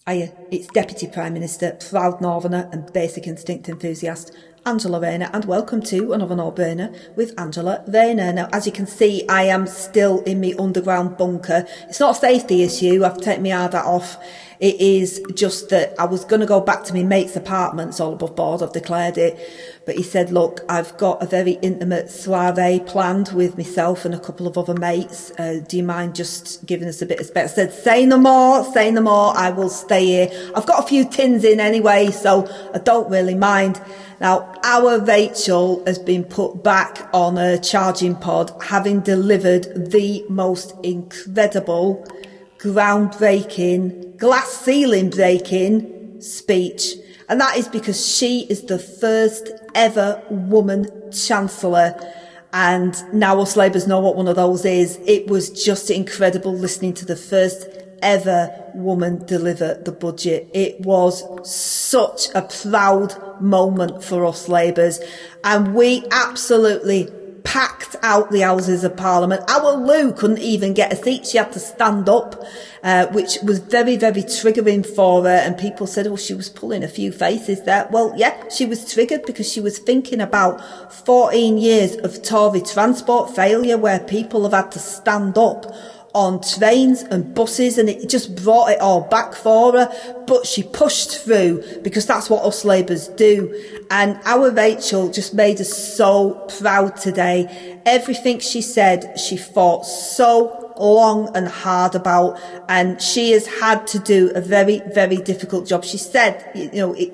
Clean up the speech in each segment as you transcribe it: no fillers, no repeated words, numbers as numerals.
Hiya, it's Deputy Prime Minister, proud Northerner and basic instinct enthusiast, Angela Rayner, and welcome to another no-brainer with Angela Rayner. Now, as you can see, I am still in my underground bunker. It's not a safety issue, I've taken my hard hat off. It is just that I was going to go back to my mate's apartment, it's all above board, I've declared it. But he said, look, I've got a very intimate soiree planned with myself and a couple of other mates. Do you mind just giving us a bit of space? I said, say no more, I will stay here. I've got a few tins in anyway, so I don't really mind. Now, our Rachel has been put back on a charging pod, having delivered the most incredible, groundbreaking, glass ceiling breaking speech. And that is because she is the first ever woman Chancellor. And now us Labourers know what one of those is. It was just incredible listening to the first ever woman deliver the budget. It was such a proud moment for us Labourers. And we absolutely packed out the Houses of Parliament. Our Lou couldn't even get a seat. She had to stand up, which was very, very triggering for her. And people said, oh, she was pulling a few faces there. Well, yeah, she was triggered because she was thinking about 14 years of Tory transport failure where people have had to stand up on trains and buses, and it just brought it all back for her. But she pushed through because that's what us Labourers do. And our Rachel just made us so proud today. Everything she said, she fought so long and hard about, and she has had to do a very, very difficult job. She said,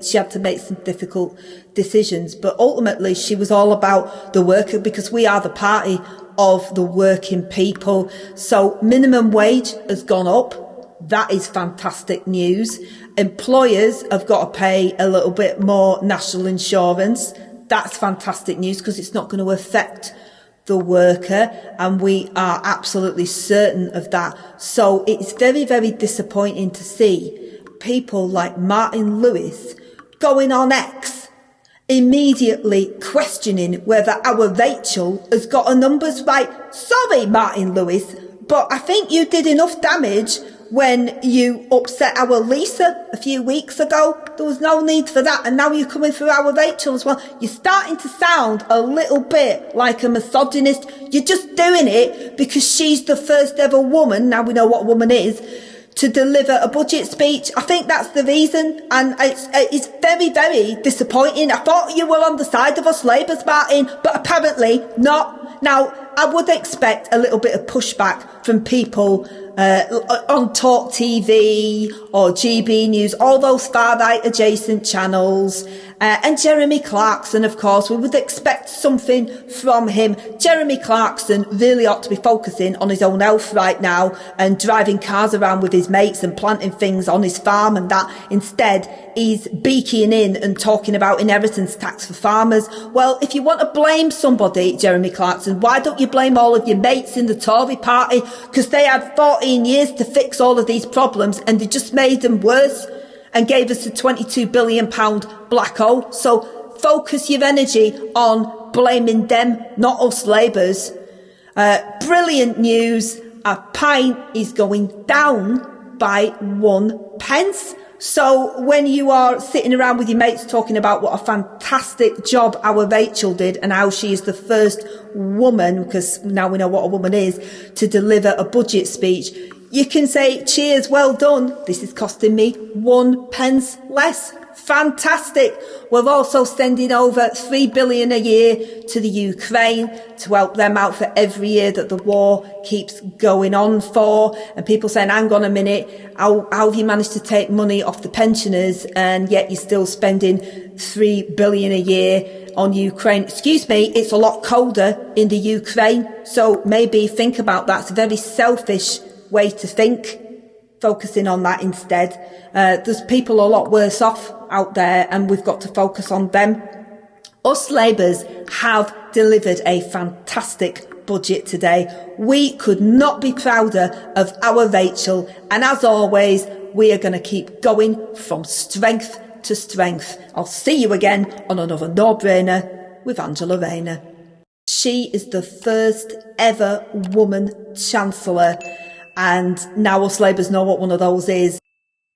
she had to make some difficult decisions, but ultimately she was all about the worker, because we are the party of the working people. So minimum wage has gone up. That is fantastic news. Employers have got to pay a little bit more national insurance. That's fantastic news because it's not going to affect the worker, and we are absolutely certain of that. So it's very, very disappointing to see people like Martin Lewis going on X immediately questioning whether our Rachel has got her numbers right. Sorry, Martin Lewis, but I think you did enough damage when you upset our Lisa a few weeks ago. There was no need for that, and now you're coming for our Rachel as well. You're starting to sound a little bit like a misogynist. You're just doing it because she's the first ever woman, now we know what a woman is, to deliver a budget speech. I think that's the reason, and it's very, very disappointing. I thought you were on the side of us Labourers, Martin, but apparently not. Now, I would expect a little bit of pushback from people on Talk TV or GB News, all those far-right adjacent channels, and Jeremy Clarkson, of course. We would expect something from him. Jeremy Clarkson really ought to be focusing on his own health right now and driving cars around with his mates and planting things on his farm and that. Instead, he's beaking in and talking about inheritance tax for farmers. Well, if you want to blame somebody, Jeremy Clarkson, why don't you blame all of your mates in the Tory party? Because they had 14 years to fix all of these problems and they just made them worse and gave us a £22 billion black hole. So focus your energy on blaming them, not us Labourers. Brilliant news. A pint is going down by 1 pence. So when you are sitting around with your mates talking about what a fantastic job our Rachel did and how she is the first woman, because now we know what a woman is, to deliver a budget speech, you can say, cheers, well done. This is costing me 1 pence less. Fantastic. We're also sending over $3 billion a year to the Ukraine to help them out for every year that the war keeps going on for. And people saying, hang on a minute, how have you managed to take money off the pensioners and yet you're still spending $3 billion a year on Ukraine? Excuse me, it's a lot colder in the Ukraine. So maybe think about that. It's a very selfish way to think, focusing on that instead. There's people a lot worse off out there and we've got to focus on them. Us Labourers have delivered a fantastic budget today. We could not be prouder of our Rachel, and as always, we are going to keep going from strength to strength. I'll see you again on another no-brainer with Angela Rayner. She is the first ever woman Chancellor, and now us Labourers know what one of those is.